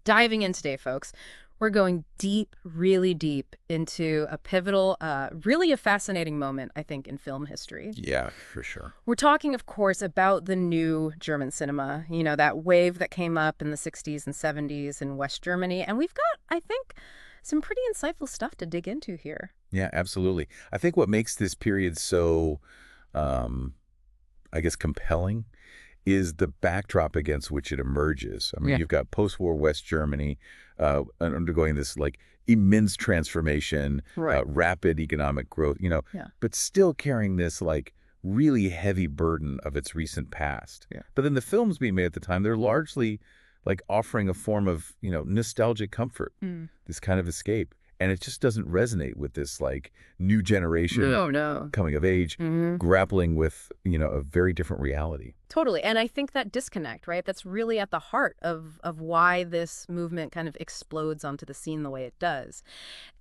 Diving in today, folks, we're going deep, really deep into a pivotal, really a fascinating moment, I think, in film history. Yeah, for sure. We're talking, of course, about the new German cinema, that wave that came up in the 60s and 70s in West Germany. And we've got, I think, some pretty insightful stuff to dig into here. Yeah, absolutely. I think what makes this period so, I guess, compelling is the backdrop against which it emerges. I mean, Yeah. you've got post-war West Germany undergoing this like immense transformation, Right. rapid economic growth, Yeah. but still carrying this like really heavy burden of its recent past. Yeah. But then the films being made at the time, they're largely like offering a form of, nostalgic comfort, this kind of escape. And it just doesn't resonate with this like new generation No. coming of age, grappling with, a very different reality. Totally. And I think that disconnect, right, that's really at the heart of why this movement kind of explodes onto the scene the way it does.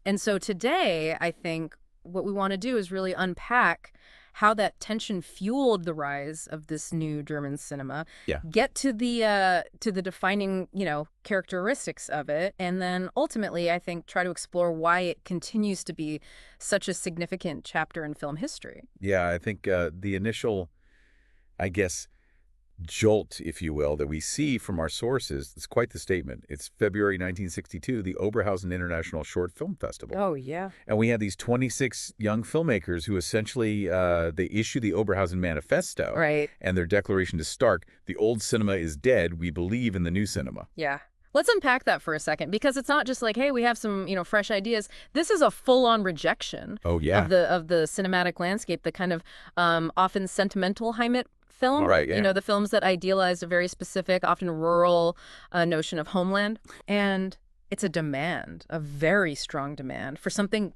And so today, I think what we want to do is really unpack how that tension fueled the rise of this new German cinema. Yeah. Get to the defining, characteristics of it, and then ultimately, I think, try to explore why it continues to be such a significant chapter in film history. Yeah, I think the initial, I guess, jolt, if you will, that we see from our sources is quite the statement. It's February 1962, the Oberhausen International Short Film Festival. Oh, yeah. And we had these 26 young filmmakers who essentially, they issue the Oberhausen Manifesto. Right. And their declaration to Stark, the old cinema is dead, we believe in the new cinema. Yeah. Let's unpack that for a second, because it's not just like, hey, we have some, fresh ideas. This is a full-on rejection Oh, yeah. of the cinematic landscape, the kind of often sentimental Heimat film. Right, yeah. The films that idealized a very specific, often rural notion of homeland. And it's a demand, a very strong demand for something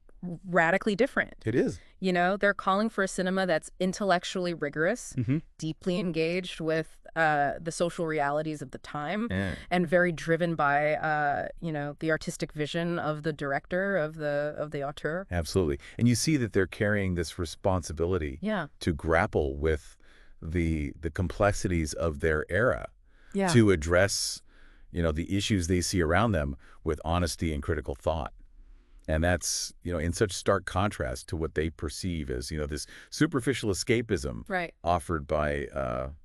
radically different. It is. They're calling for a cinema that's intellectually rigorous, deeply engaged with the social realities of the time, and very driven by, the artistic vision of the director, of the auteur. Absolutely. And you see that they're carrying this responsibility to grapple with the complexities of their era, to address, the issues they see around them with honesty and critical thought. And that's, in such stark contrast to what they perceive as, this superficial escapism offered by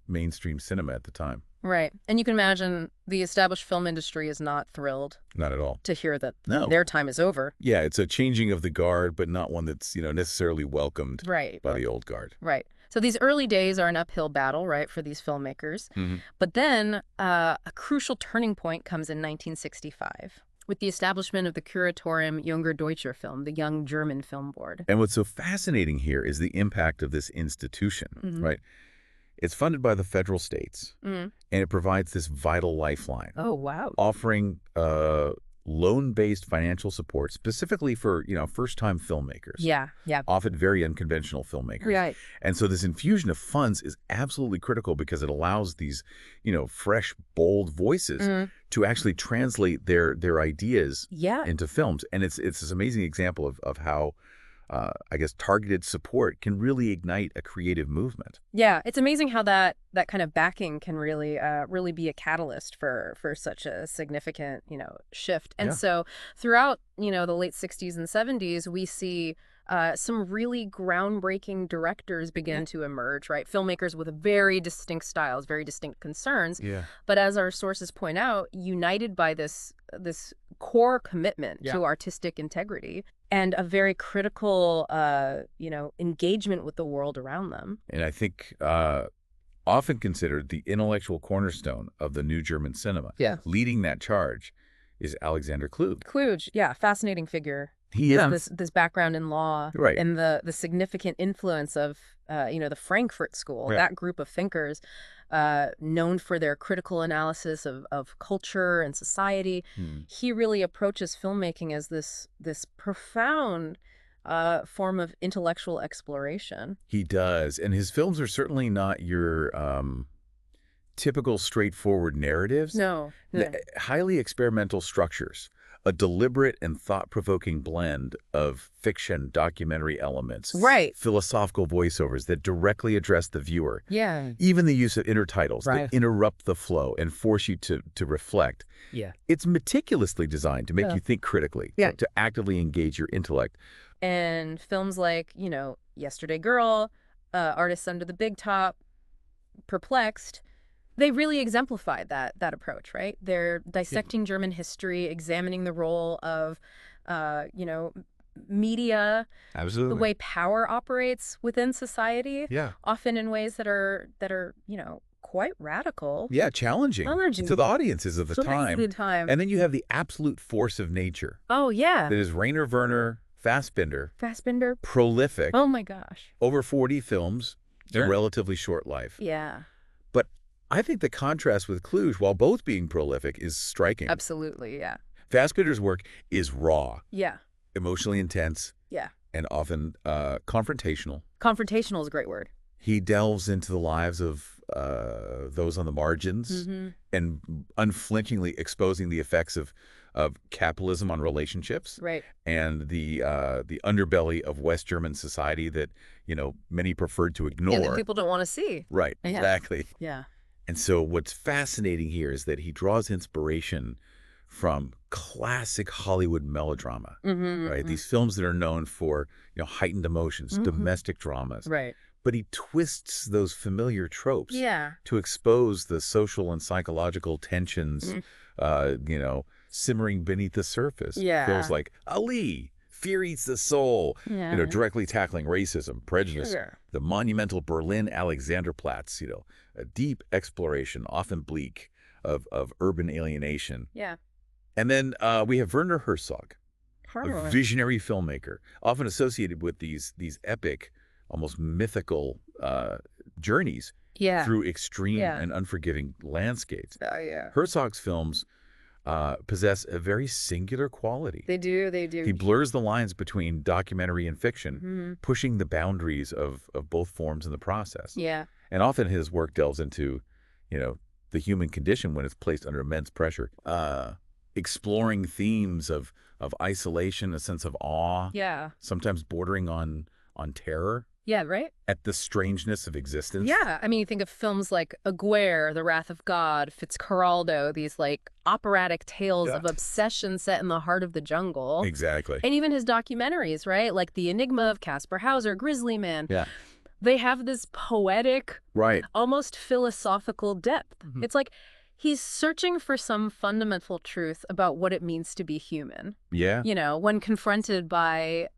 mainstream cinema at the time. Right. And you can imagine the established film industry is not thrilled. Not at all. To hear that No. their time is over. Yeah, it's a changing of the guard, but not one that's, necessarily welcomed by the old guard. Right. So these early days are an uphill battle, right, for these filmmakers. But then a crucial turning point comes in 1965. With the establishment of the Curatorium Junger Deutscher Film, the Young German Film Board. And what's so fascinating here is the impact of this institution, right? It's funded by the federal states, and it provides this vital lifeline. Oh, wow. Offering loan-based financial support specifically for, first-time filmmakers. Yeah. Often very unconventional filmmakers. Right. And so this infusion of funds is absolutely critical because it allows these, fresh, bold voices to actually translate their ideas into films. And it's this amazing example of how, I guess, targeted support can really ignite a creative movement. Yeah, it's amazing how that kind of backing can really be a catalyst for such a significant, shift. And so throughout, the late 60s and 70s, we see some really groundbreaking directors begin to emerge, right? Filmmakers with very distinct styles, very distinct concerns. Yeah. But as our sources point out, united by this core commitment to artistic integrity and a very critical, engagement with the world around them. And I think often considered the intellectual cornerstone of the new German cinema. Yeah. Leading that charge is Alexander Kluge. Kluge, fascinating figure. He is this background in law, right, and the significant influence of the Frankfurt School, that group of thinkers known for their critical analysis of culture and society. He really approaches filmmaking as this profound form of intellectual exploration. He does, and his films are certainly not your typical straightforward narratives. No. Highly experimental structures, a deliberate and thought-provoking blend of fiction, documentary elements, right, philosophical voiceovers that directly address the viewer. Yeah. Even the use of intertitles that interrupt the flow and force you to reflect. Yeah. It's meticulously designed to make you think critically, to actively engage your intellect. And films like, Yesterday Girl, Artists Under the Big Top, Perplexed, they really exemplified that approach, right? They're dissecting German history, examining the role of, media, Absolutely, the way power operates within society, often in ways that are quite radical. Yeah, challenging to the audiences of the time. And then you have the absolute force of nature. Oh, yeah. That is Werner Fassbinder. Fassbinder. Prolific. Oh, my gosh. Over 40 films, a relatively short life. Yeah. But I think the contrast with Kluge, while both being prolific, is striking. Absolutely, yeah. Fassbinder's work is raw. Yeah. Emotionally intense. Yeah. And often confrontational. Confrontational is a great word. He delves into the lives of those on the margins and unflinchingly exposing the effects of capitalism on relationships, right, and the underbelly of West German society that many preferred to ignore. Yeah, that people don't want to see. Right, exactly. Yeah. And so what's fascinating here is that he draws inspiration from classic Hollywood melodrama, right? These films that are known for heightened emotions, domestic dramas, right. But he twists those familiar tropes to expose the social and psychological tensions, simmering beneath the surface. Films like Ali, Fear Eats the Soul, directly tackling racism, prejudice. The monumental Berlin Alexanderplatz, a deep exploration, often bleak, of urban alienation. Yeah. And then we have Werner Herzog, a visionary filmmaker, often associated with these epic, almost mythical journeys through extreme and unforgiving landscapes. Herzog's films possess a very singular quality. They do. He blurs the lines between documentary and fiction, pushing the boundaries of both forms in the process. Yeah. And often his work delves into, the human condition when it's placed under immense pressure. Exploring themes of isolation, a sense of awe. Yeah. Sometimes bordering on terror. Yeah, right? At the strangeness of existence. Yeah. I mean, you think of films like Aguirre, The Wrath of God, Fitzcarraldo, these operatic tales of obsession set in the heart of the jungle. Exactly. And even his documentaries, right? Like The Enigma of Caspar Hauser, Grizzly Man. Yeah. They have this poetic, almost philosophical depth. It's like he's searching for some fundamental truth about what it means to be human. Yeah. When confronted by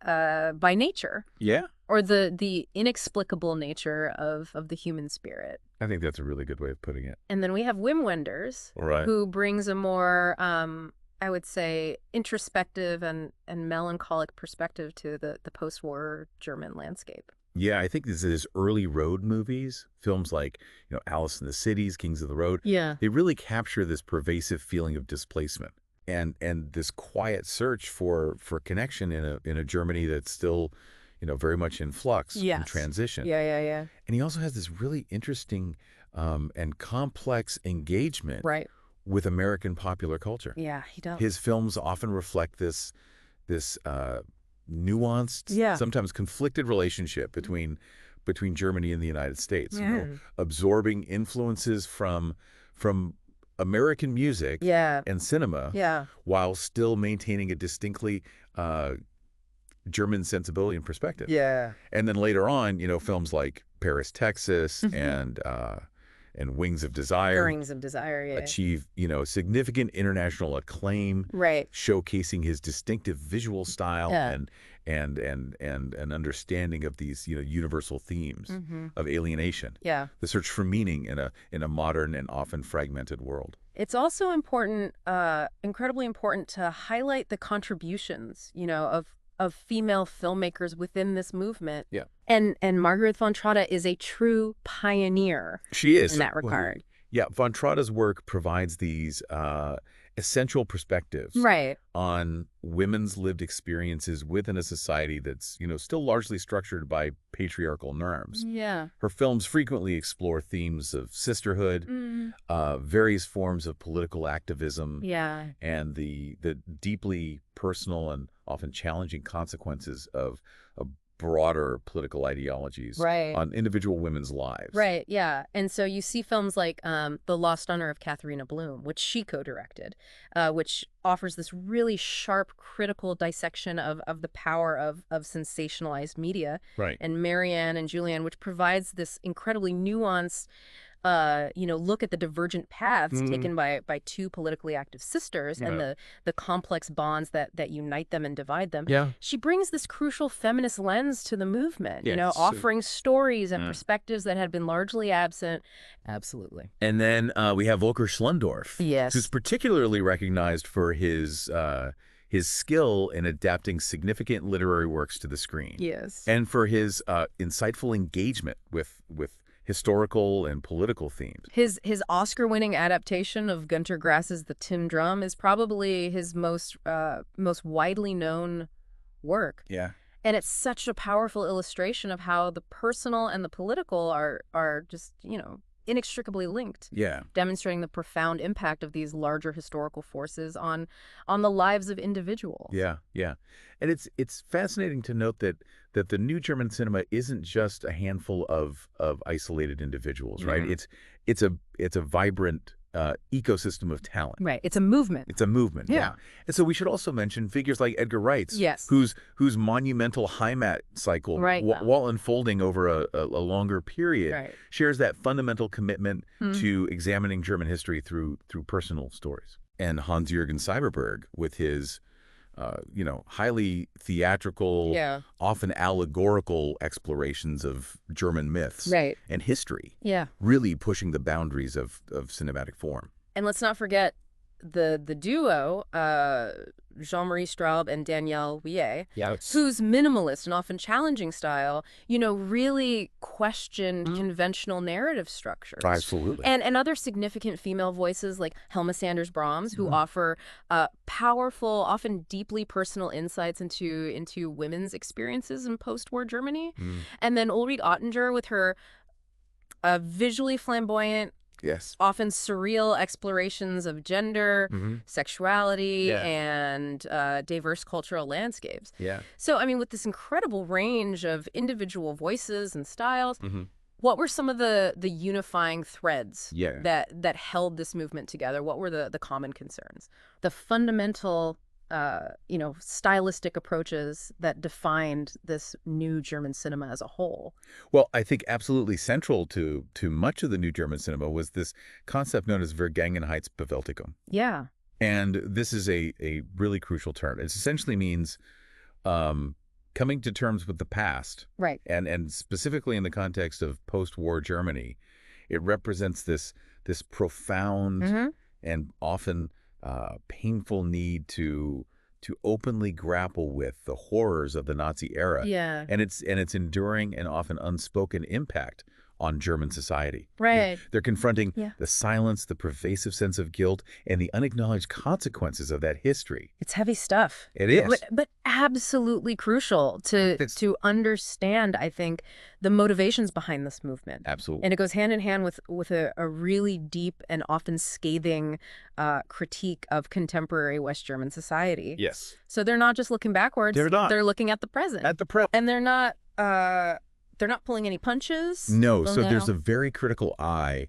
nature. Yeah. Or the inexplicable nature of the human spirit. I think that's a really good way of putting it. And then we have Wim Wenders, who brings a more, I would say, introspective and melancholic perspective to the post-war German landscape. Yeah, I think this is early road movies, films like, Alice in the Cities, Kings of the Road. Yeah. They really capture this pervasive feeling of displacement and this quiet search for connection in a Germany that's still, very much in flux and transition. Yeah. And he also has this really interesting and complex engagement with American popular culture. Yeah, he does. His films often reflect this nuanced, sometimes conflicted relationship between Germany and the United States. Absorbing influences from American music and cinema, while still maintaining a distinctly German sensibility and perspective. Yeah. And then later on, films like Paris, Texas, and Wings of Desire. Achieve, significant international acclaim. Right. Showcasing his distinctive visual style and an understanding of these, universal themes of alienation. Yeah. The search for meaning in a modern and often fragmented world. It's also important, incredibly important, to highlight the contributions, of female filmmakers within this movement. Yeah. And Margarethe von Trotta is a true pioneer. She is. In that regard. Yeah, von Trotta's work provides these essential perspectives on women's lived experiences within a society that's, still largely structured by patriarchal norms. Yeah. Her films frequently explore themes of sisterhood, various forms of political activism, and the deeply personal and often challenging consequences of broader political ideologies on individual women's lives. Right, yeah. And so you see films like The Lost Honor of Katharina Bloom, which she co-directed, which offers this really sharp, critical dissection of the power of sensationalized media. Right. And Marianne and Julianne, which provides this incredibly nuanced look at the divergent paths taken by two politically active sisters and the complex bonds that unite them and divide them. Yeah. She brings this crucial feminist lens to the movement, offering stories and perspectives that had been largely absent. Absolutely. And then we have Volker Schlendorf, who's particularly recognized for his skill in adapting significant literary works to the screen. Yes. And for his insightful engagement with historical and political themes. His Oscar-winning adaptation of Gunter Grass's The Tin Drum is probably his most widely known work. Yeah. And it's such a powerful illustration of how the personal and the political are just, inextricably linked. Yeah. Demonstrating the profound impact of these larger historical forces on the lives of individuals. Yeah, yeah. And it's fascinating to note that the new German cinema isn't just a handful of isolated individuals, right? It's a vibrant ecosystem of talent. Right. It's a movement. It's a movement. Yeah. And so we should also mention figures like Edgar Wright's, whose monumental Heimat cycle, while unfolding over a longer period, shares that fundamental commitment to examining German history through personal stories. And Hans-Jürgen Seiberberg with his highly theatrical, often allegorical explorations of German myths and history, really pushing the boundaries of cinematic form. And let's not forget the duo, Jean-Marie Straub and Danielle Willet, whose minimalist and often challenging style, really questioned conventional narrative structures. Absolutely. And other significant female voices like Helma Sanders-Brahms, who offer powerful, often deeply personal insights into women's experiences in post-war Germany. And then Ulrike Ottinger with her visually flamboyant, often surreal explorations of gender, sexuality, and diverse cultural landscapes. So, I mean, with this incredible range of individual voices and styles, what were some of the unifying threads that held this movement together? What were the common concerns? The fundamental stylistic approaches that defined this new German cinema as a whole? Well, I think absolutely central to much of the new German cinema was this concept known as Vergangenheitsbewältigung. Yeah. And this is a really crucial term. It essentially means coming to terms with the past. Right. And specifically in the context of post-war Germany, it represents this profound and often painful need to openly grapple with the horrors of the Nazi era and its enduring and often unspoken impact on German society. Right. They're confronting the silence, the pervasive sense of guilt, and the unacknowledged consequences of that history. It's heavy stuff. It is. But absolutely crucial to understand, I think, the motivations behind this movement. Absolutely. And it goes hand in hand with a really deep and often scathing critique of contemporary West German society. Yes. So they're not just looking backwards. They're not. They're looking at the present. And they're not pulling any punches. No, so there's a very critical eye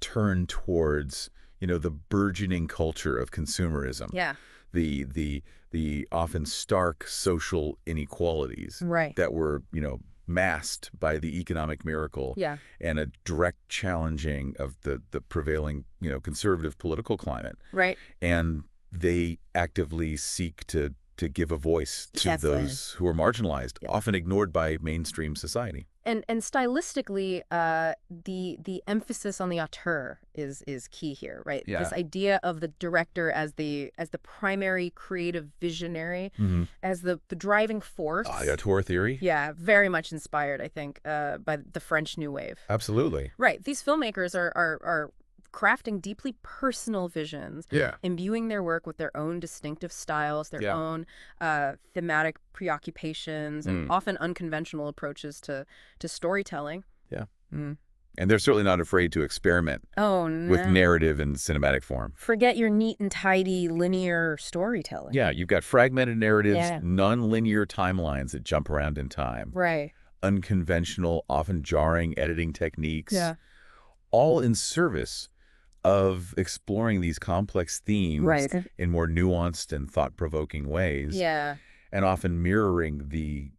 turned towards, the burgeoning culture of consumerism. Yeah. The often stark social inequalities that were, masked by the economic miracle and a direct challenging of the prevailing, conservative political climate. Right. And they actively seek to give a voice to those who are marginalized, often ignored by mainstream society. And stylistically, the emphasis on the auteur is key here, right? Yeah. This idea of the director as the primary creative visionary, as the driving force. The auteur theory. Yeah, very much inspired, I think, by the French New Wave. Absolutely. Right. These filmmakers are crafting deeply personal visions, imbuing their work with their own distinctive styles, their own thematic preoccupations, and often unconventional approaches to storytelling. Yeah. And they're certainly not afraid to experiment with narrative and cinematic form. Forget your neat and tidy linear storytelling. Yeah, you've got fragmented narratives, non-linear timelines that jump around in time. Right. Unconventional, often jarring editing techniques. Yeah. All in service of exploring these complex themes in more nuanced and thought-provoking ways. Yeah. And often mirroring the,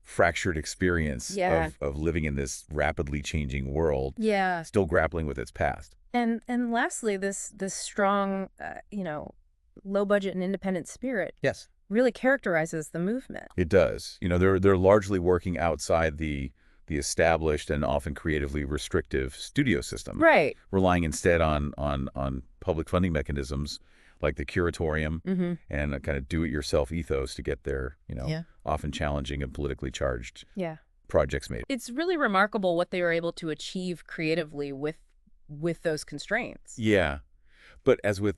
fractured experience of living in this rapidly changing world. Yeah. Still grappling with its past. And lastly, this strong, low budget and independent spirit. Yes. Really characterizes the movement. It does. They're largely working outside the established and often creatively restrictive studio system. Right. Relying instead on public funding mechanisms like the curatorium and a kind of do-it-yourself ethos to get their, often challenging and politically charged projects made. It's really remarkable what they were able to achieve creatively with those constraints. Yeah. But as with,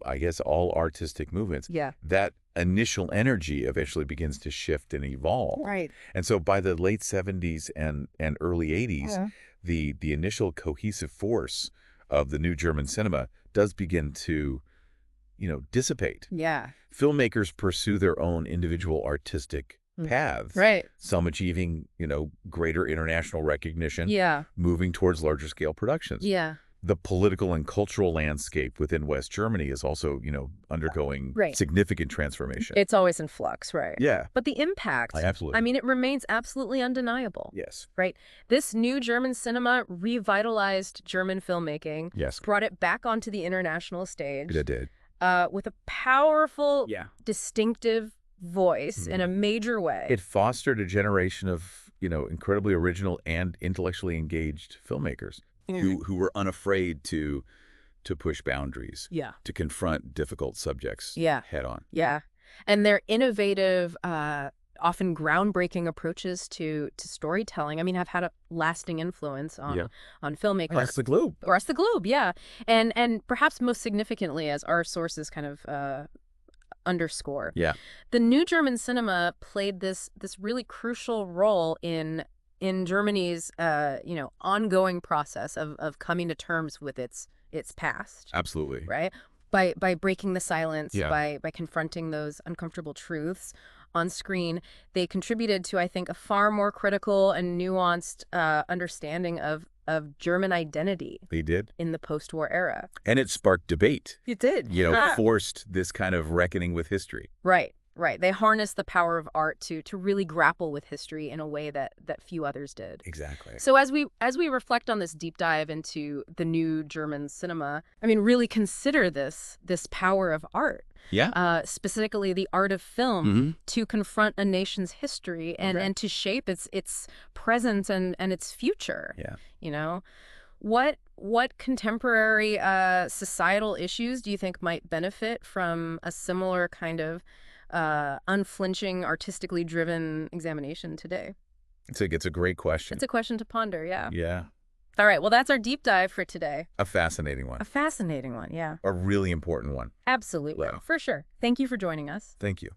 I guess all artistic movements, that initial energy eventually begins to shift and evolve. Right. And so by the late 70s and early 80s, the initial cohesive force of the new German cinema does begin to, dissipate. Yeah. Filmmakers pursue their own individual artistic paths. Right. Some achieving, greater international recognition. Yeah. Moving towards larger scale productions. Yeah. The political and cultural landscape within West Germany is also, undergoing significant transformation. It's always in flux, right? Yeah. But the impact, absolutely. I mean, it remains absolutely undeniable. Yes. Right? This new German cinema revitalized German filmmaking. Yes. Brought it back onto the international stage. It did. With a powerful, distinctive voice in a major way. It fostered a generation of, incredibly original and intellectually engaged filmmakers. Who were unafraid to push boundaries, to confront difficult subjects head on. Yeah. And their innovative, often groundbreaking approaches to storytelling, have had a lasting influence on filmmakers. Across the globe. Across the globe, yeah. And perhaps most significantly, as our sources kind of underscore, the new German cinema played this really crucial role in Germany's, ongoing process of coming to terms with its past. Absolutely. Right? By breaking the silence, by confronting those uncomfortable truths on screen, they contributed to, I think, a far more critical and nuanced understanding of German identity. They did. In the post-war era. And it sparked debate. It did. Forced this kind of reckoning with history. Right. Right. They harnessed the power of art to really grapple with history in a way that few others did. Exactly. So as we reflect on this deep dive into the new German cinema, really consider this power of art. Yeah. Specifically the art of film to confront a nation's history and to shape its present and its future. Yeah. What contemporary societal issues do you think might benefit from a similar kind of unflinching, artistically driven examination today? It's a great question. It's a question to ponder, yeah. Yeah. All right, well, that's our deep dive for today. A fascinating one. A fascinating one, yeah. A really important one. Absolutely, for sure. Thank you for joining us. Thank you.